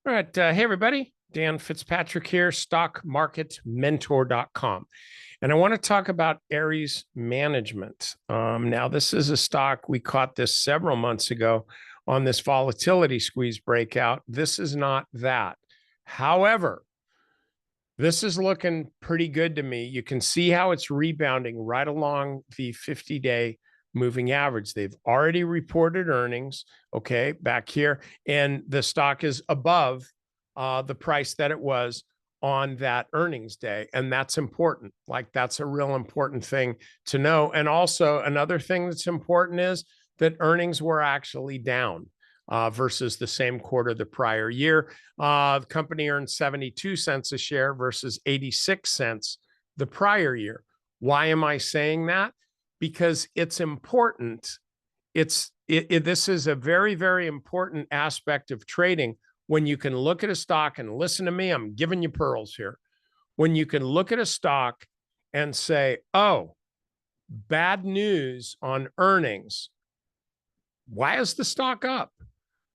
All right. Hey, everybody. Dan Fitzpatrick here, stockmarketmentor.com. And I want to talk about ARES management. Now, this is a stock. We caught this several months ago on this volatility squeeze breakout. This is not that. However, this is looking pretty good to me. You can see how it's rebounding right along the 50-day moving average. They've already reported earnings, okay, back here, and the stock is above the price that it was on that earnings day. And that's important. Like, that's a real important thing to know. And also, another thing that's important is that earnings were actually down versus the same quarter the prior year. The company earned 72 cents a share versus 86 cents the prior year. Why am I saying that? Because it's important. This is a very, very important aspect of trading when you can look at a stock, and listen to me, I'm giving you pearls here. When you can look at a stock and say, oh, bad news on earnings. Why is the stock up?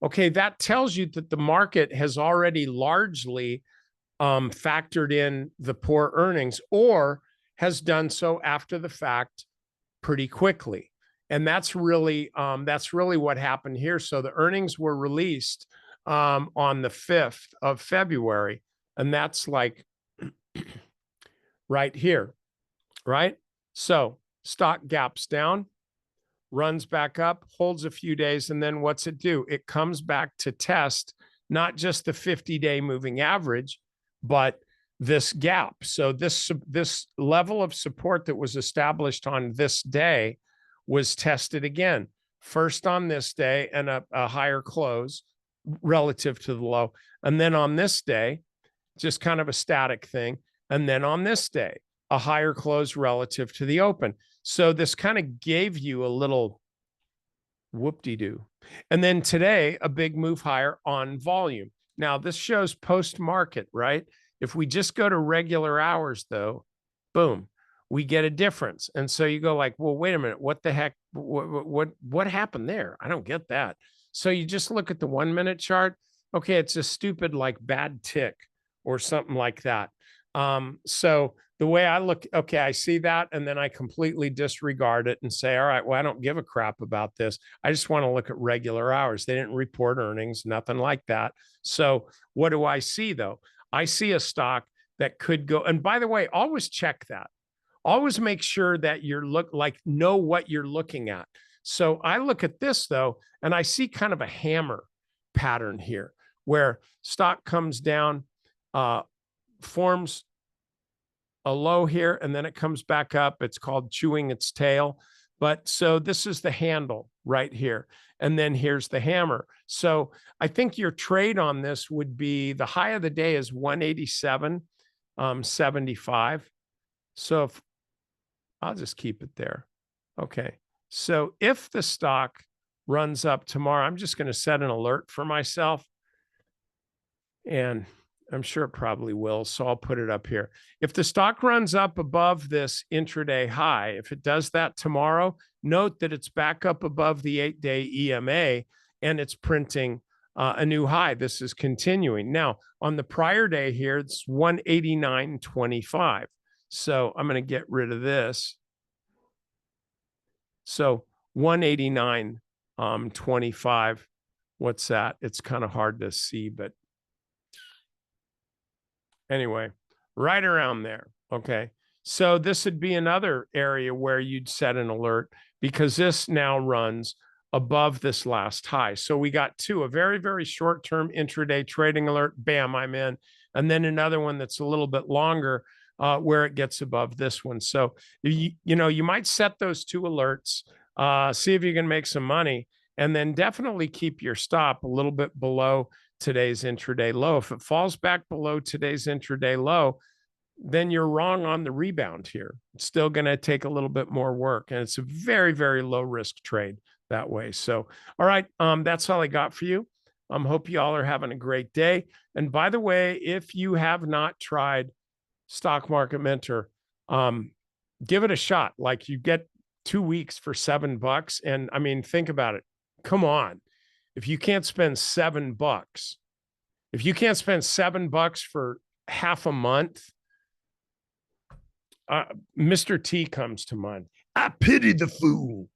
Okay, that tells you that the market has already largely factored in the poor earnings, or has done so after the fact pretty quickly. And that's really what happened here. So the earnings were released on the 5th of February, and that's like right here, right? So stock gaps down, runs back up, holds a few days, and then what's it do? It comes back to test not just the 50-day moving average, but this gap. So this level of support that was established on this day was tested again, first on this day, and a higher close relative to the low. And then on this day, just kind of a static thing. And then on this day, a higher close relative to the open. So this kind of gave you a little whoop-de-doo. And then today, a big move higher on volume. Now, this shows post-market, right? If we just go to regular hours, though, boom, we get a difference. And so you go like, well, wait a minute, what the heck? What happened there? I don't get that. So you just look at the 1-minute chart. Okay, it's a stupid, like, bad tick or something like that. So the way I look, okay, I see that, and then I completely disregard it and say, all right, well, I don't give a crap about this. I just want to look at regular hours. They didn't report earnings, nothing like that. So what do I see, though? I see a stock that could go, and by the way, always check that. Always make sure that know what you're looking at. So I look at this, though, and I see kind of a hammer pattern here where stock comes down, forms a low here, and then it comes back up. It's called chewing its tail. But so this is the handle right here. And then here's the hammer. So I think your trade on this would be, the high of the day is 187.75. So if I'll just keep it there. Okay. So if the stock runs up tomorrow, I'm just going to set an alert for myself, and I'm sure it probably will, so I'll put it up here. If the stock runs up above this intraday high, if it does that tomorrow, note that it's back up above the 8-day EMA, and it's printing a new high. This is continuing. Now, on the prior day here, it's 189.25. So I'm going to get rid of this. So 189.25. What's that? It's kind of hard to see, but anyway, right around there. Okay. So this would be another area where you'd set an alert, because this now runs above this last high. So we got two, a very, very short-term intraday trading alert, bam, I'm in. And then another one that's a little bit longer, where it gets above this one. So, you might set those two alerts, see if you can make some money, and then definitely keep your stop a little bit below today's intraday low. If it falls back below today's intraday low, then you're wrong on the rebound here. It's still going to take a little bit more work, and it's a very, very low risk trade that way. So, all right, that's all I got for you. Hope you all are having a great day. And by the way, if you have not tried Stock Market Mentor, give it a shot. Like, you get 2 weeks for $7. And I mean, think about it. Come on. If you can't spend $7 If you can't spend $7 for half a month, Mr. T comes to mind. I pity the fool.